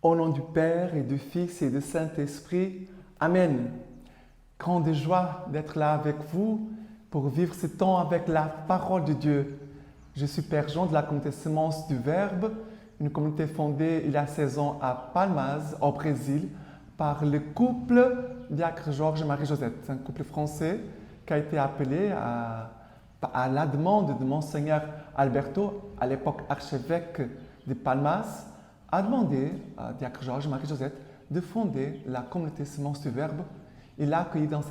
Au nom du Père et du Fils et du Saint-Esprit, Amen. Grande joie d'être là avec vous pour vivre ce temps avec la parole de Dieu. Je suis Père Jean de la communauté Semence du Verbe, une communauté fondée il y a 16 ans à Palmas, au Brésil, par le couple Diacre Georges et Marie-Josette. C'est un couple français qui a été appelé à la demande de Monseigneur Alberto, à l'époque archevêque de Palmas, a demandé à Diacre Georges et Marie-Josette de fonder la communauté Semence du Verbe. Il l'a accueilli dans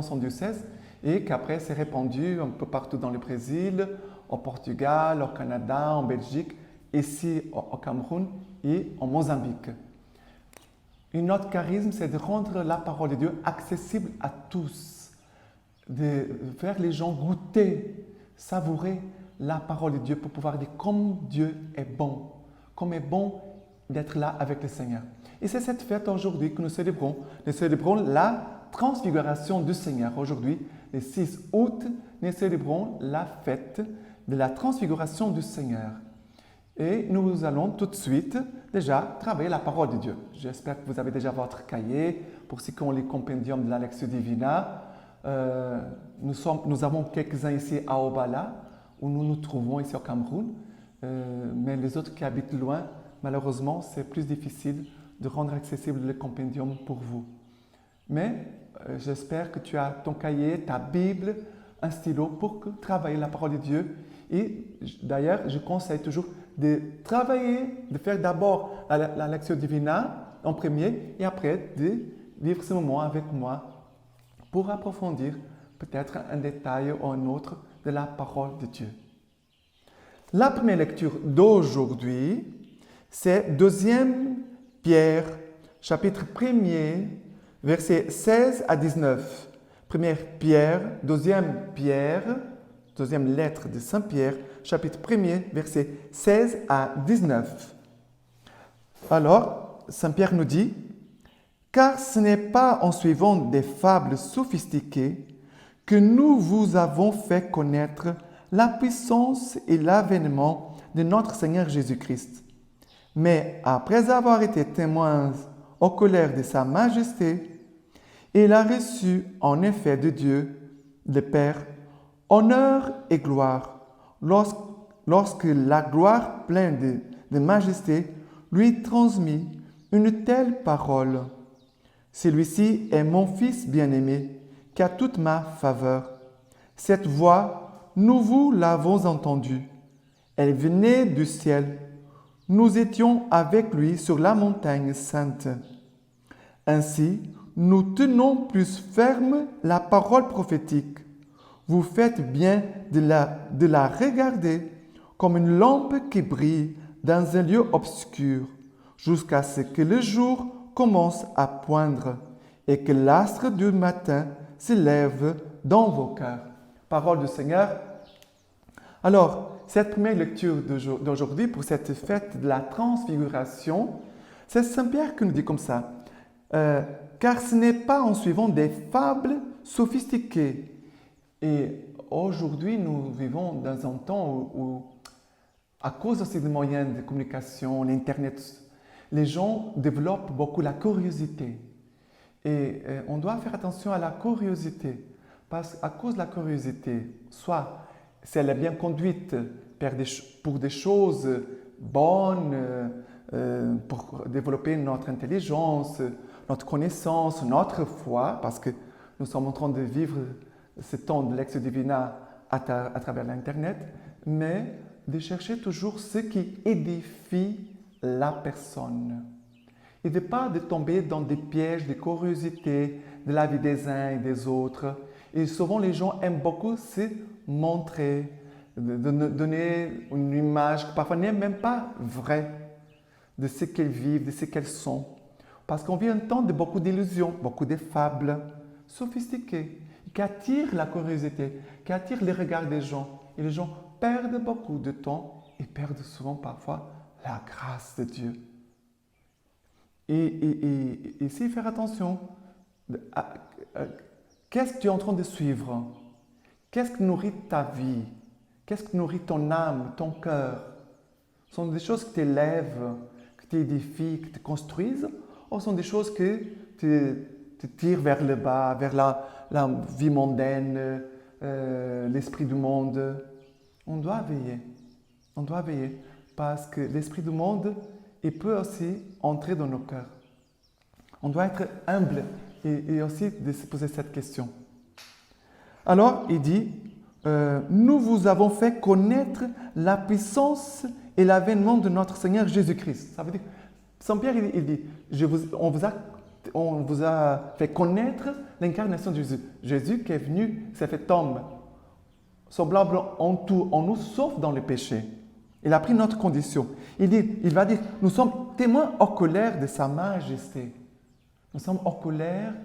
son diocèse et qu'après s'est répandu un peu partout dans le Brésil, au Portugal, au Canada, en Belgique, ici au Cameroun et en Mozambique. Un autre charisme, c'est de rendre la parole de Dieu accessible à tous, de faire les gens goûter, savourer la parole de Dieu pour pouvoir dire comme Dieu est bon, comme est bon d'être là avec le Seigneur. Et c'est cette fête aujourd'hui que nous célébrons. Nous célébrons la transfiguration du Seigneur. Aujourd'hui, le 6 août, nous célébrons la fête de la transfiguration du Seigneur. Et nous allons tout de suite déjà travailler la parole de Dieu. J'espère que vous avez déjà votre cahier. Pour ceux qui ont les compendiums de la Lectio Divina, nous avons quelques-uns ici à Obala, où nous nous trouvons ici au Cameroun. Mais les autres qui habitent loin, malheureusement, c'est plus difficile de rendre accessible le compendium pour vous. Mais j'espère que tu as ton cahier, ta Bible, un stylo pour travailler la parole de Dieu. Et d'ailleurs, je conseille toujours de travailler, de faire d'abord la Lectio Divina en premier et après de vivre ce moment avec moi pour approfondir peut-être un détail ou un autre de la parole de Dieu. La première lecture d'aujourd'hui, c'est 2 Pierre, chapitre 1er, versets 16 à 19. 1 Pierre, 2 Pierre, deuxième lettre de Saint Pierre, chapitre 1er, versets 16 à 19. Alors, Saint Pierre nous dit, « Car ce n'est pas en suivant des fables sophistiquées que nous vous avons fait connaître la puissance et l'avènement de notre Seigneur Jésus-Christ. Mais après avoir été témoins aux colères de sa majesté, il a reçu en effet de Dieu, le Père, honneur et gloire, lorsque la gloire pleine de majesté lui transmit une telle parole. Celui-ci est mon Fils bien-aimé, qui a toute ma faveur. Cette voix, nous vous l'avons entendue. Elle venait du ciel. Nous étions avec lui sur la montagne sainte. Ainsi, nous tenons plus ferme la parole prophétique. Vous faites bien de la regarder comme une lampe qui brille dans un lieu obscur, jusqu'à ce que le jour commence à poindre et que l'astre du matin se lève dans vos cœurs. » Parole du Seigneur. Alors, cette première lecture d'aujourd'hui pour cette fête de la transfiguration, c'est Saint Pierre qui nous dit comme ça. Car ce n'est pas en suivant des fables sophistiquées. Et aujourd'hui, nous vivons dans un temps où à cause aussi des moyens de communication, l'Internet, les gens développent beaucoup la curiosité. Et on doit faire attention à la curiosité. Parce qu'à cause de la curiosité, soit si elle est bien conduite pour des choses bonnes, pour développer notre intelligence, notre connaissance, notre foi, parce que nous sommes en train de vivre ce temps de Lectio Divina à travers l'Internet, mais de chercher toujours ce qui édifie la personne. Et de ne pas de tomber dans des pièges de curiosité de la vie des uns et des autres. Et souvent, les gens aiment beaucoup se montrer, de donner une image qui parfois n'est même pas vraie de ce qu'elles vivent, de ce qu'elles sont. Parce qu'on vit un temps de beaucoup d'illusions, beaucoup de fables sophistiquées, qui attirent la curiosité, qui attirent les regards des gens. Et les gens perdent beaucoup de temps et perdent souvent parfois la grâce de Dieu. Et ici, faire attention. Qu'est-ce que tu es en train de suivre? Qu'est-ce qui nourrit ta vie? Qu'est-ce qui nourrit ton âme, ton cœur? Ce sont des choses qui t'élèvent, qui t'édifient, qui te construisent, ou sont des choses que te tirent vers le bas, vers la vie mondaine, l'esprit du monde? On doit veiller. On doit veiller parce que l'esprit du monde, il peut aussi entrer dans nos cœurs. On doit être humble et aussi de se poser cette question. Alors, il dit, nous vous avons fait connaître la puissance et l'avènement de notre Seigneur Jésus-Christ. Ça veut dire, Saint Pierre, il dit, on vous a fait connaître l'incarnation de Jésus. Jésus qui est venu, s'est fait homme, semblable en tout, en nous, sauf dans le péché. Il a pris notre condition. Il va dire, nous sommes témoins oculaires de sa majesté. Nous sommes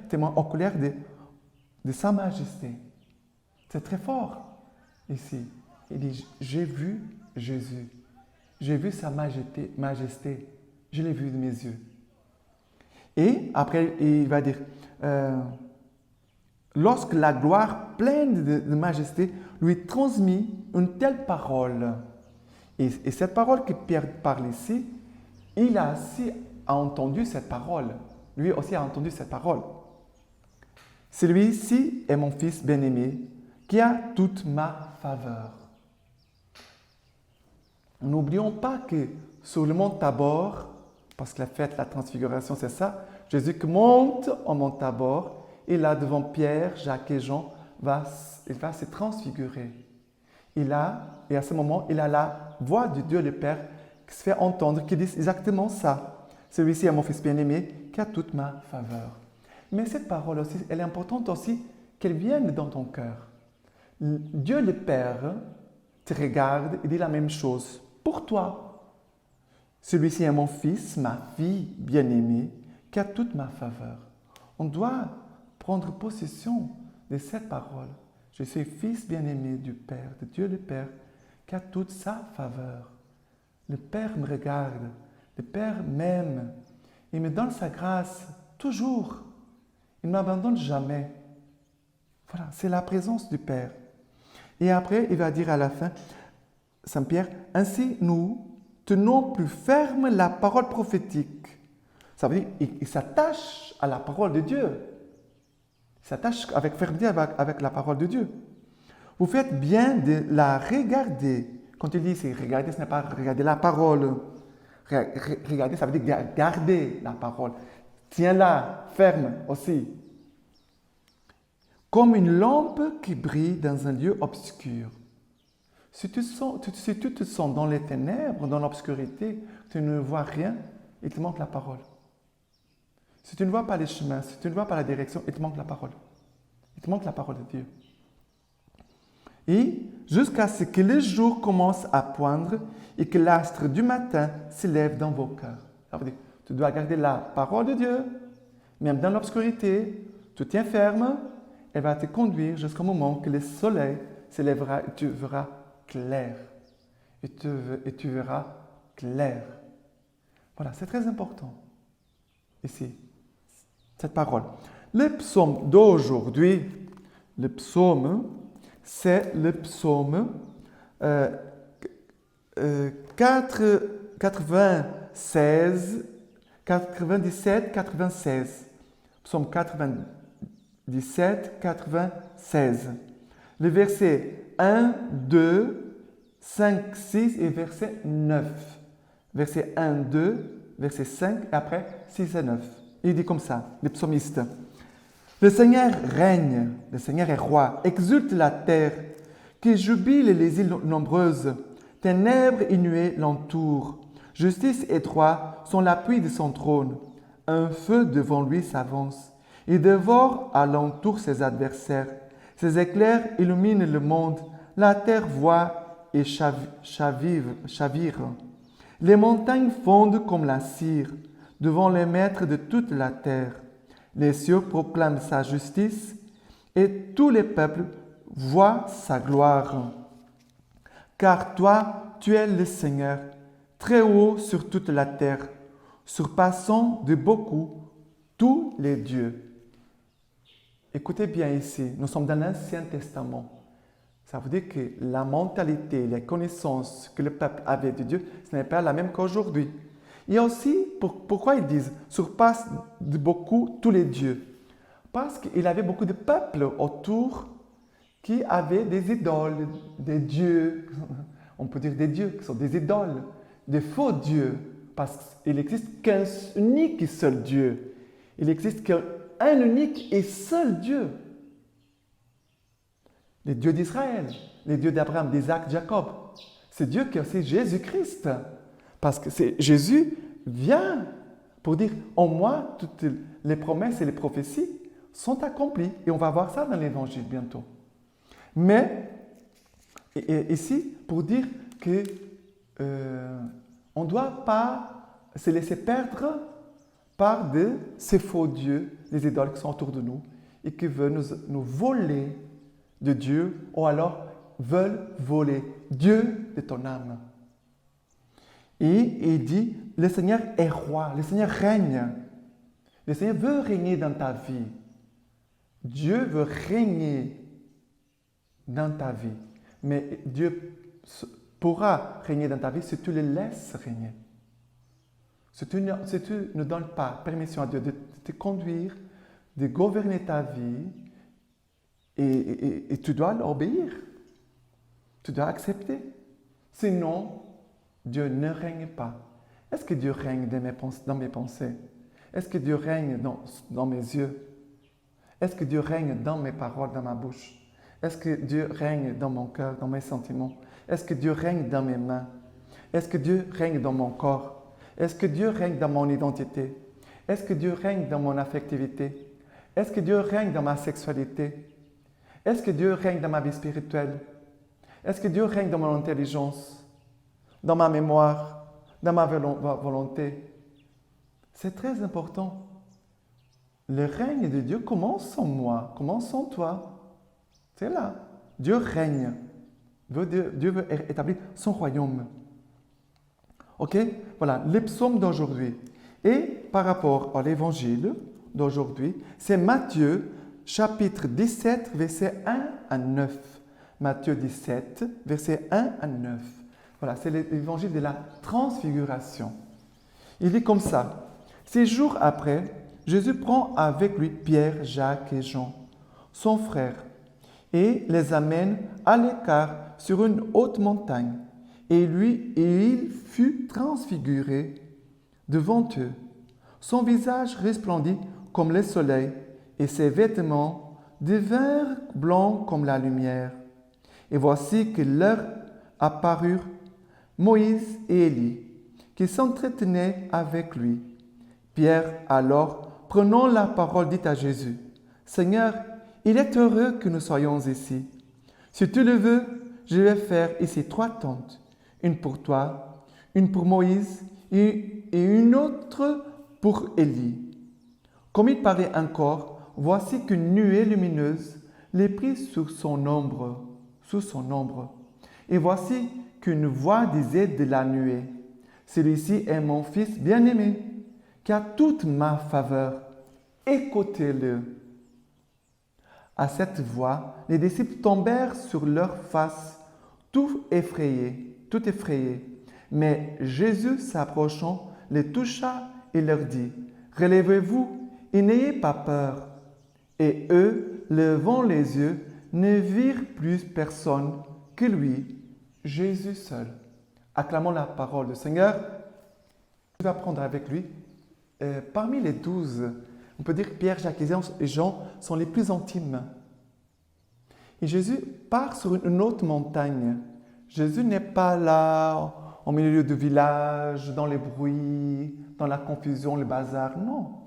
témoins oculaires de sa majesté. C'est très fort ici. Il dit, j'ai vu Jésus. J'ai vu sa majesté. Je l'ai vu de mes yeux. Et après, il va dire, lorsque la gloire pleine de majesté lui transmit une telle parole. Et cette parole que Pierre parle ici, il a aussi entendu cette parole. Lui aussi a entendu cette parole. Celui-ci est mon fils bien-aimé, qui a toute ma faveur. N'oublions pas que sur le mont Tabor, parce que la fête, la transfiguration, c'est ça, Jésus qui monte au mont Tabor, et là devant Pierre, Jacques et Jean, il va se transfigurer. Et à ce moment, il a la voix de Dieu le Père qui se fait entendre, qui dit exactement ça. Celui-ci est mon fils bien-aimé, qui a toute ma faveur. Mais cette parole aussi, elle est importante aussi qu'elle vienne dans ton cœur. Dieu le Père te regarde et dit la même chose pour toi. Celui-ci est mon fils, ma fille bien-aimée, qui a toute ma faveur. On doit prendre possession de cette parole. Je suis fils bien-aimé du Père, de Dieu le Père, qui a toute sa faveur. Le Père me regarde, le Père m'aime, il me donne sa grâce toujours. Il ne m'abandonne jamais. Voilà, c'est la présence du Père. Et après, il va dire à la fin, Saint Pierre, ainsi nous tenons plus ferme la parole prophétique. Ça veut dire, il s'attache à la parole de Dieu. Il s'attache avec fermeté avec la parole de Dieu. Vous faites bien de la regarder. Quand il dit c'est regarder, ce n'est pas regarder la parole. Regarder, ça veut dire garder la parole. Tiens-la ferme aussi. Comme une lampe qui brille dans un lieu obscur. Si tu te sens dans les ténèbres, dans l'obscurité, tu ne vois rien, il te manque la parole. Si tu ne vois pas les chemins, si tu ne vois pas la direction, il te manque la parole. Il te manque la parole de Dieu. Et jusqu'à ce que le jour commence à poindre et que l'astre du matin s'élève dans vos cœurs. Ça veut dire, tu dois garder la parole de Dieu, même dans l'obscurité, tu tiens ferme, elle va te conduire jusqu'au moment que le soleil s'élèvera et tu verras clair. Et tu verras clair. Voilà, c'est très important. Ici, cette parole. Le psaume d'aujourd'hui, le psaume, c'est le psaume 96, 97, 96. Psaume 97, 96. Le verset 1, 2, 5, 6 et verset 9. Verset 1, 2, verset 5 et après 6 et 9. Il dit comme ça, le psalmiste. Le Seigneur règne, le Seigneur est roi, exulte la terre, qui jubile les îles nombreuses, ténèbres et nuées l'entourent. Justice et droit sont l'appui de son trône. Un feu devant lui s'avance. Il dévore alentour ses adversaires. Ses éclairs illuminent le monde. La terre voit et chavire. Les montagnes fondent comme la cire devant les maîtres de toute la terre. Les cieux proclament sa justice et tous les peuples voient sa gloire. Car toi, tu es le Seigneur, très haut sur toute la terre, surpassant de beaucoup tous les dieux. Écoutez bien ici, nous sommes dans l'Ancien Testament. Ça veut dire que la mentalité, les connaissances que le peuple avait de Dieu, ce n'est pas la même qu'aujourd'hui. Il y a aussi, pourquoi ils disent, surpasse de beaucoup tous les dieux. Parce qu'il avait beaucoup de peuples autour qui avaient des idoles, des dieux, on peut dire des dieux qui sont des idoles, des faux dieux, parce qu'il n'existe qu'un unique et seul Dieu. Il n'existe qu'un unique et seul Dieu. Les dieux d'Israël, les dieux d'Abraham, d'Isaac, de Jacob. C'est Dieu qui est aussi Jésus-Christ. Parce que Jésus vient pour dire, en moi, toutes les promesses et les prophéties sont accomplies. Et on va voir ça dans l'Évangile bientôt. Mais, ici, pour dire que on ne doit pas se laisser perdre par de ces faux dieux, les idoles qui sont autour de nous et qui veulent nous voler de Dieu ou alors veulent voler Dieu de ton âme. Et il dit, le Seigneur est roi, le Seigneur règne. Le Seigneur veut régner dans ta vie. Dieu veut régner dans ta vie. Mais Dieu pourra régner dans ta vie si tu le laisses régner. Si tu ne donnes pas permission à Dieu de te conduire, de gouverner ta vie, et tu dois l'obéir. Tu dois accepter. Sinon, Dieu ne règne pas. Est-ce que Dieu règne dans mes pensées? Est-ce que Dieu règne dans mes yeux? Est-ce que Dieu règne dans mes paroles, dans ma bouche? Est-ce que Dieu règne dans mon cœur, dans mes sentiments? Est-ce que Dieu règne dans mes mains? Est-ce que Dieu règne dans mon corps? Est-ce que Dieu règne dans mon identité? Est-ce que Dieu règne dans mon affectivité? Est-ce que Dieu règne dans ma sexualité? Est-ce que Dieu règne dans ma vie spirituelle? Est-ce que Dieu règne dans mon intelligence, dans ma mémoire, dans ma volonté? C'est très important. Le règne de Dieu commence en moi, commence en toi. C'est là. Dieu règne. Dieu veut établir son royaume. Ok? Voilà, les psaumes d'aujourd'hui. Et par rapport à l'évangile d'aujourd'hui, c'est Matthieu, chapitre 17, versets 1 à 9. Matthieu 17, versets 1 à 9. Voilà, c'est l'évangile de la transfiguration. Il dit comme ça. 6 jours après, Jésus prend avec lui Pierre, Jacques et Jean, son frère, et les amène à l'écart sur une haute montagne. Et il fut transfiguré devant eux. Son visage resplendit comme le soleil, et ses vêtements devinrent blancs comme la lumière. Et voici que leur apparurent Moïse et Élie, qui s'entretenaient avec lui. Pierre, alors, prenant la parole, dit à Jésus, « Seigneur, il est heureux que nous soyons ici. Si tu le veux, je vais faire ici 3 tentes, une pour toi, une pour Moïse et une autre pour Élie. » Comme il parlait encore, voici qu'une nuée lumineuse les prit sous son ombre. Et voici qu'une voix disait de la nuée, « Celui-ci est mon fils bien-aimé, qui a toute ma faveur. Écoutez-le. » À cette voix, les disciples tombèrent sur leurs faces, tout effrayés. Mais Jésus, s'approchant, les toucha et leur dit, « Relevez-vous et n'ayez pas peur. » Et eux, levant les yeux, ne virent plus personne que lui, Jésus seul. Acclamons la parole du Seigneur. Jésus va prendre avec lui, parmi les 12, on peut dire que Pierre, Jacques et Jean sont les plus intimes. Et Jésus part sur une autre montagne. Jésus n'est pas là, au milieu du village, dans les bruits, dans la confusion, le bazar. Non.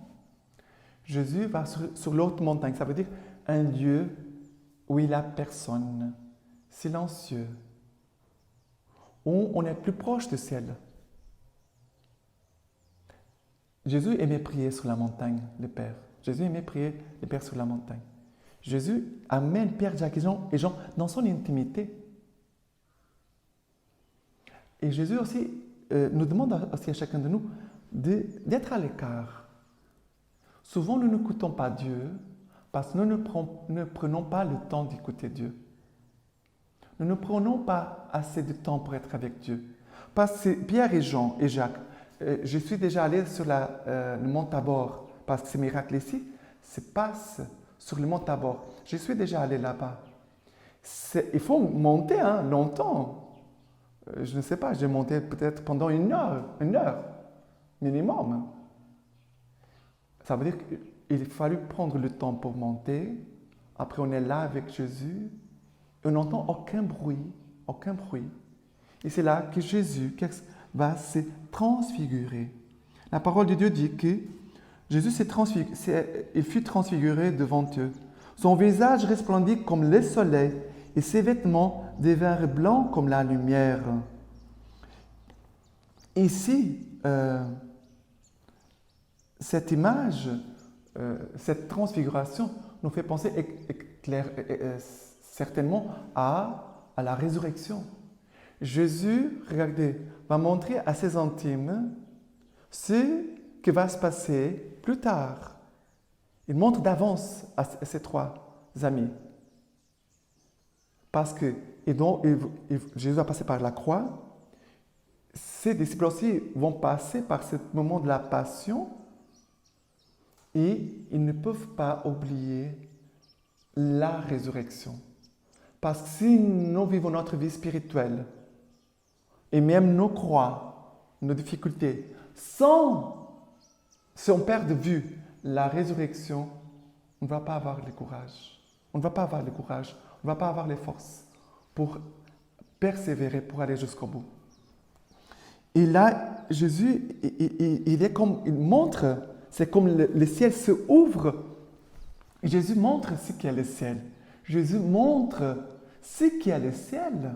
Jésus va sur l'autre montagne. Ça veut dire un lieu où il n'y a personne, silencieux, où on est plus proche du ciel. Jésus aimait prier sur la montagne, le Père. Jésus aimait prier le Père sur la montagne. Jésus amène Pierre, Jacques et Jean dans son intimité. Et Jésus aussi nous demande aussi à chacun de nous d'être à l'écart. Souvent, nous n'écoutons pas Dieu parce que nous ne prenons pas le temps d'écouter Dieu. Nous ne prenons pas assez de temps pour être avec Dieu. Parce que Pierre et Jean et Jacques, je suis déjà allé sur le mont Tabor, parce que ces miracles ici se passent sur le mont Tabor. Je suis déjà allé là-bas. Il faut monter longtemps. Je ne sais pas, j'ai monté peut-être pendant une heure minimum. Ça veut dire qu'il fallu prendre le temps pour monter. Après, on est là avec Jésus. Et on n'entend aucun bruit. Et c'est là que Jésus va se transfigurer. La parole de Dieu dit que Jésus il fut transfiguré devant eux. Son visage resplendit comme le soleil et ses vêtements devinrent blancs comme la lumière. Ici, cette image, cette transfiguration nous fait penser certainement à la résurrection. Jésus, regardez, va montrer à ses intimes ce qui va se passer plus tard. Il montre d'avance à ses trois amis. Parce que Jésus va passer par la croix. Ses disciples aussi vont passer par ce moment de la passion et ils ne peuvent pas oublier la résurrection. Parce que si nous vivons notre vie spirituelle et même nos croix, nos difficultés, si on perd de vue la résurrection, on ne va pas avoir le courage. On ne va pas avoir le courage, on ne va pas avoir les forces pour persévérer, pour aller jusqu'au bout. Et là, Jésus, il montre, c'est comme le ciel se ouvre. Jésus montre ce qu'est le ciel. Jésus montre ce qu'est le ciel.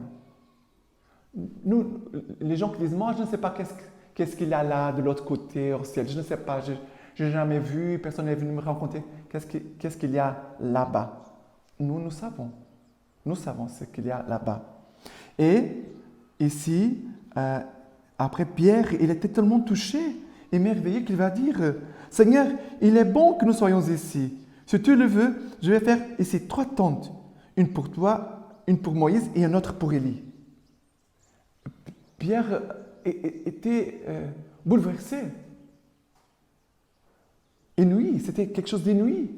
Nous, les gens qui disent, moi, je ne sais pas qu'est-ce qu'il y a là, de l'autre côté, au ciel. Je ne sais pas, je n'ai jamais vu, personne n'est venu me raconter qu'est-ce qu'il y a là-bas. Nous savons. Nous savons ce qu'il y a là-bas. Et ici, après Pierre, il était tellement touché, émerveillé qu'il va dire, Seigneur, il est bon que nous soyons ici. Si tu le veux, je vais faire ici 3 tentes. Une pour toi, une pour Moïse et une autre pour Élie. Pierre était bouleversé. Inouï, c'était quelque chose d'inouï.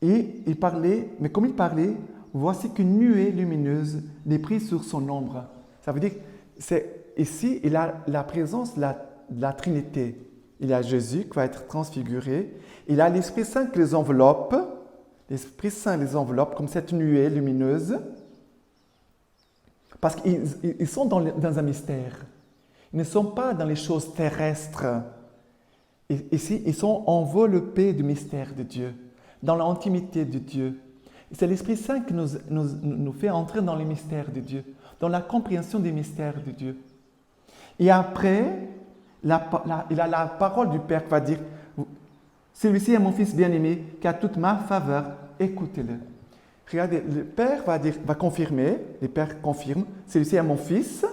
Et il parlait, mais comme il parlait, voici qu'une nuée lumineuse les prit sur son ombre. Ça veut dire, ici, il a la présence de la Trinité. Il y a Jésus qui va être transfiguré. Il a l'Esprit Saint qui les enveloppe. L'Esprit Saint les enveloppe comme cette nuée lumineuse. Parce qu'ils sont dans un mystère. Ils ne sont pas dans les choses terrestres. Ici, ils sont enveloppés du mystère de Dieu, dans l'intimité de Dieu. C'est l'Esprit Saint qui nous fait entrer dans les mystères de Dieu, dans la compréhension des mystères de Dieu. Et après, il a la parole du Père qui va dire, celui-ci est mon Fils bien-aimé, qui a toute ma faveur, écoutez-le. Regardez, le Père va confirmer, le Père confirme, celui-ci est mon Fils,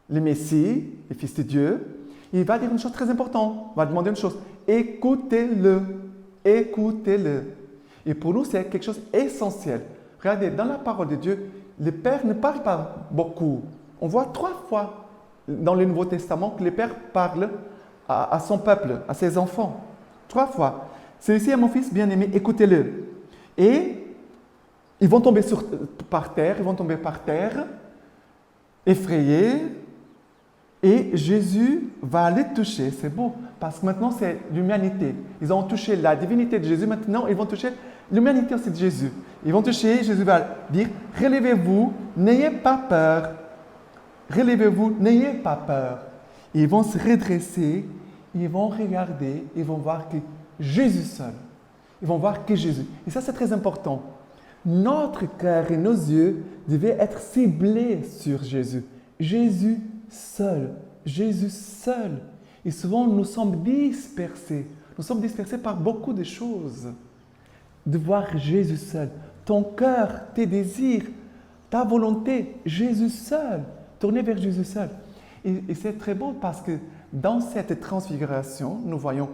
le Messie, le Fils de Dieu. Il va dire une chose très importante, il va demander une chose, écoutez-le, écoutez-le. Et pour nous, c'est quelque chose d'essentiel. Regardez, dans la parole de Dieu, le Père ne parle pas beaucoup. On voit 3 fois dans le Nouveau Testament que le Père parle à son peuple, à ses enfants. 3 fois. Celui-ci est mon Fils bien-aimé, écoutez-le. Et ils vont tomber par terre, effrayés. Et Jésus va aller toucher. C'est beau, parce que maintenant, c'est l'humanité. Ils ont touché la divinité de Jésus. Maintenant, ils vont toucher l'humanité aussi de Jésus. Ils vont toucher, Jésus va dire, relevez-vous, n'ayez pas peur. Relevez-vous, n'ayez pas peur. Ils vont se redresser, ils vont regarder, ils vont voir que Jésus seul. Ils vont voir que Jésus. Et ça, c'est très important. Notre cœur et nos yeux devaient être ciblés sur Jésus. Jésus seul. Jésus seul. Et souvent, nous sommes dispersés. Nous sommes dispersés par beaucoup de choses. De voir Jésus seul. Ton cœur, tes désirs, ta volonté, Jésus seul. Tourner vers Jésus seul. Et c'est très beau parce que dans cette transfiguration, nous voyons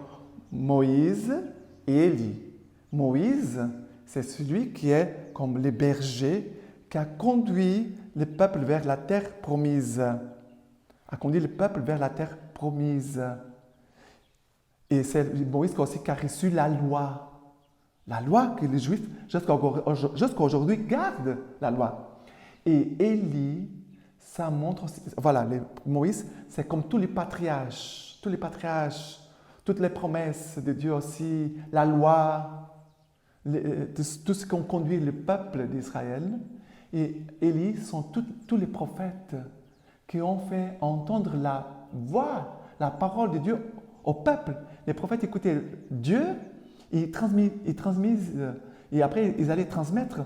Moïse et Élie. Moïse, c'est celui qui est comme le berger qui a conduit le peuple vers la terre promise. a conduit le peuple vers la terre promise. Et c'est Moïse aussi qui a reçu la loi. La loi que les Juifs, jusqu'à aujourd'hui, gardent la loi. Et Élie, ça montre aussi, voilà, Moïse, c'est comme tous les patriarches, toutes les promesses de Dieu aussi, la loi, tout ce qui a conduit le peuple d'Israël. Et Élie sont tous les prophètes qui ont fait entendre la voix, la parole de Dieu au peuple. Les prophètes écoutaient Dieu, ils transmisent, et après ils allaient transmettre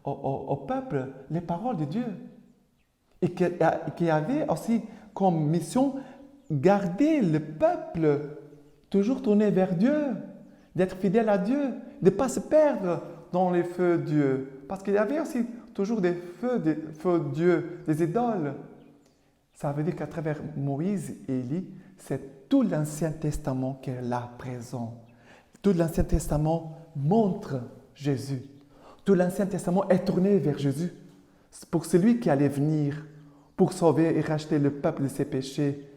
au peuple les paroles de Dieu. Et qui avait aussi comme mission garder le peuple toujours tourné vers Dieu, d'être fidèle à Dieu, de ne pas se perdre dans les feux de Dieu. Parce qu'il y avait aussi toujours des feux de Dieu, des idoles. Ça veut dire qu'à travers Moïse et Élie, c'est tout l'Ancien Testament qui est là présent. Tout l'Ancien Testament montre Jésus. Tout l'Ancien Testament est tourné vers Jésus. Pour celui qui allait venir, pour sauver et racheter le peuple de ses péchés,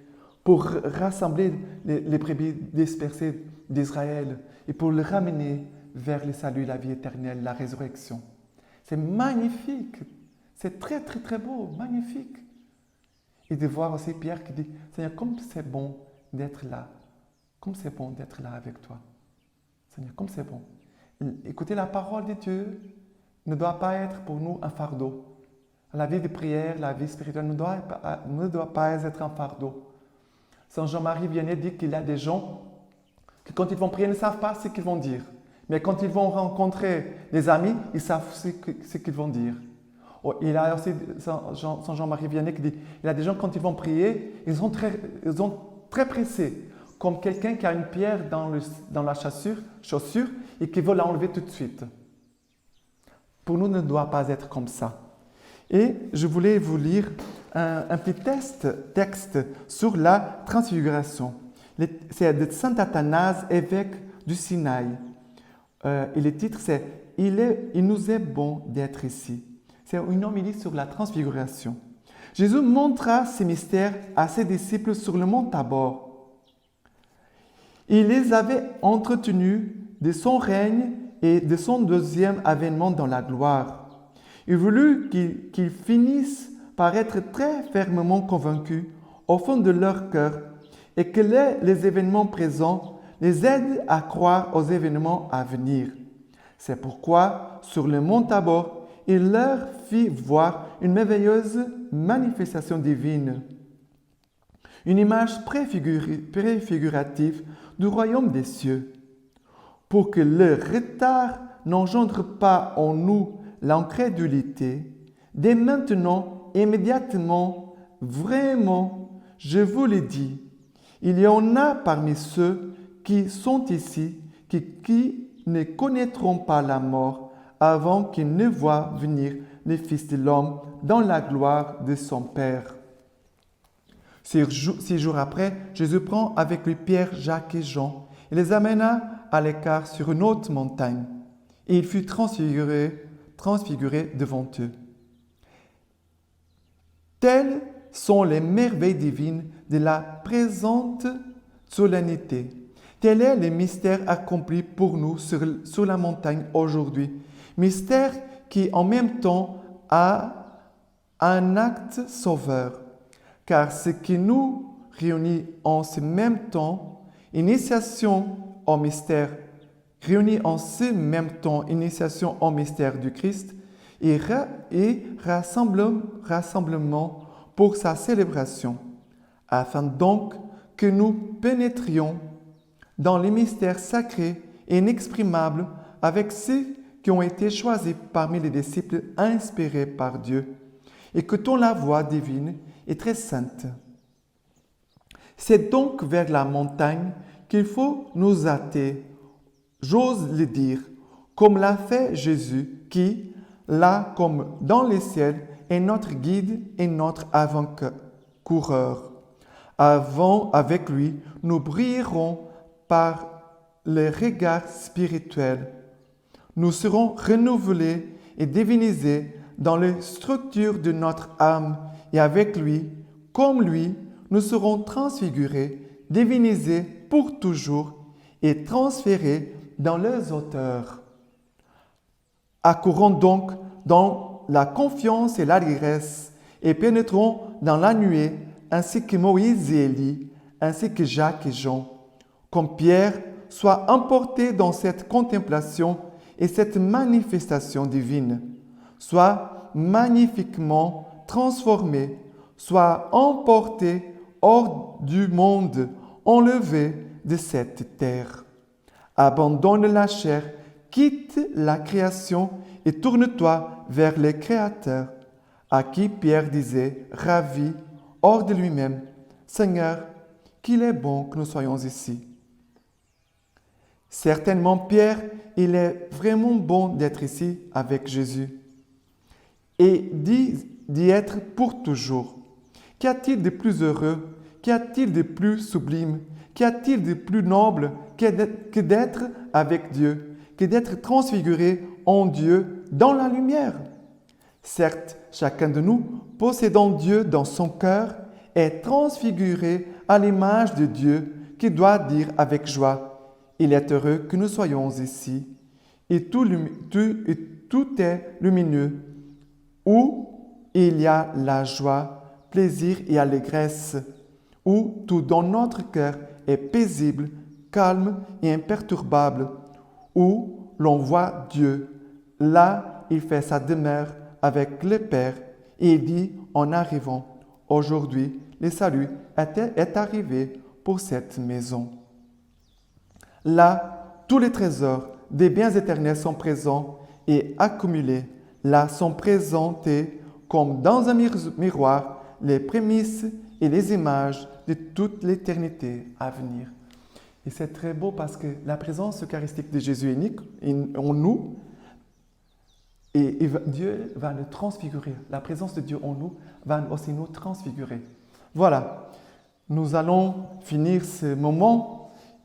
pour rassembler les brebis dispersées d'Israël et pour le ramener vers le salut, la vie éternelle, la résurrection. C'est magnifique. C'est très, très, très beau, magnifique. Et de voir aussi Pierre qui dit, Seigneur, comme c'est bon d'être là. Comme c'est bon d'être là avec toi. Seigneur, comme c'est bon. Écouter la parole de Dieu ne doit pas être pour nous un fardeau. La vie de prière, la vie spirituelle ne doit pas être un fardeau. Saint Jean-Marie Vianney dit qu'il y a des gens qui, quand ils vont prier, ne savent pas ce qu'ils vont dire. Mais quand ils vont rencontrer des amis, ils savent ce qu'ils vont dire. Il y a aussi Saint Jean-Marie Vianney qui dit il y a des gens, quand ils vont prier, ils sont très pressés. Comme quelqu'un qui a une pierre dans la chaussure et qui veut l'enlever tout de suite. Pour nous, ne doit pas être comme ça. Et je voulais vous lire un petit texte sur la transfiguration. C'est de saint Athanase, évêque du Sinaï. Et le titre, c'est « Il nous est bon d'être ici ». C'est une homélie sur la transfiguration. Jésus montra ces mystères à ses disciples sur le mont Tabor. Il les avait entretenus de son règne et de son deuxième avènement dans la gloire. Il voulut qu'ils finissent par être très fermement convaincus au fond de leur cœur et que les événements présents les aident à croire aux événements à venir. C'est pourquoi, sur le mont Tabor, il leur fit voir une merveilleuse manifestation divine, une image préfigurative du royaume des cieux, pour que le retard n'engendre pas en nous l'incrédulité. Dès maintenant, immédiatement, vraiment, je vous le dis, il y en a parmi ceux qui sont ici qui ne connaîtront pas la mort avant qu'ils ne voient venir le Fils de l'homme dans la gloire de son Père. 6 jours après, Jésus prend avec lui Pierre, Jacques et Jean et les amena à l'écart sur une haute montagne. Et il fut transfiguré devant eux. Telles sont les merveilles divines de la présente solennité. Tel est le mystère accompli pour nous sur la montagne aujourd'hui. Mystère qui en même temps a un acte sauveur. Car ce qui nous réunit en ce même temps, initiation au mystère, réunit en ce même temps initiation au mystère du Christ et rassemblement pour sa célébration, afin donc que nous pénétrions dans les mystères sacrés et inexprimables avec ceux qui ont été choisis parmi les disciples inspirés par Dieu, écoutons la voix divine et très sainte. C'est donc vers la montagne qu'il faut nous hâter, j'ose le dire, comme l'a fait Jésus, qui, là comme dans les ciels, est notre guide et notre avant-coureur. Avec lui, nous brillerons par les regards spirituels. Nous serons renouvelés et divinisés dans les structures de notre âme et avec lui, comme lui, nous serons transfigurés, divinisés pour toujours et transférés dans leurs hauteurs. Accourons donc dans la confiance et l'allégresse et pénétrons dans la nuée, ainsi que Moïse et Élie, ainsi que Jacques et Jean. Comme Pierre, sois emporté dans cette contemplation et cette manifestation divine. Sois magnifiquement transformé, sois emporté hors du monde, enlevé de cette terre. Abandonne la chair, quitte la création et tourne-toi vers le Créateur, à qui Pierre disait, ravi, hors de lui-même, Seigneur, qu'il est bon que nous soyons ici. Certainement, Pierre, il est vraiment bon d'être ici avec Jésus et d'y être pour toujours. Qu'y a-t-il de plus heureux? Qu'y a-t-il de plus sublime? Qu'y a-t-il de plus noble que d'être avec Dieu, que d'être transfiguré en Dieu dans la lumière? Certes, chacun de nous, possédant Dieu dans son cœur, est transfiguré à l'image de Dieu qui doit dire avec joie, il est heureux que nous soyons ici, et tout est lumineux, où il y a la joie, plaisir et allégresse, où tout dans notre cœur est paisible, calme et imperturbable, où l'on voit Dieu. Là, il fait sa demeure avec le Père et il dit en arrivant, aujourd'hui, le salut est arrivé pour cette maison. Là, tous les trésors des biens éternels sont présents et accumulés. Là sont présentés comme dans un miroir les prémices et les images de toute l'éternité à venir. Et c'est très beau parce que la présence eucharistique de Jésus est en nous et Dieu va nous transfigurer. La présence de Dieu en nous va aussi nous transfigurer. Voilà, nous allons finir ce moment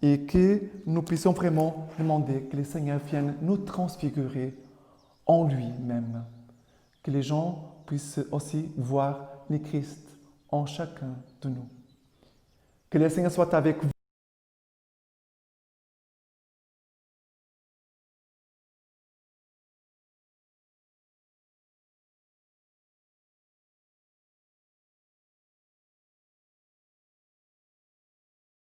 et que nous puissions vraiment demander que le Seigneur vienne nous transfigurer en lui-même. Que les gens puissent aussi voir le Christ en chacun de nous. Que le Seigneur soit avec vous.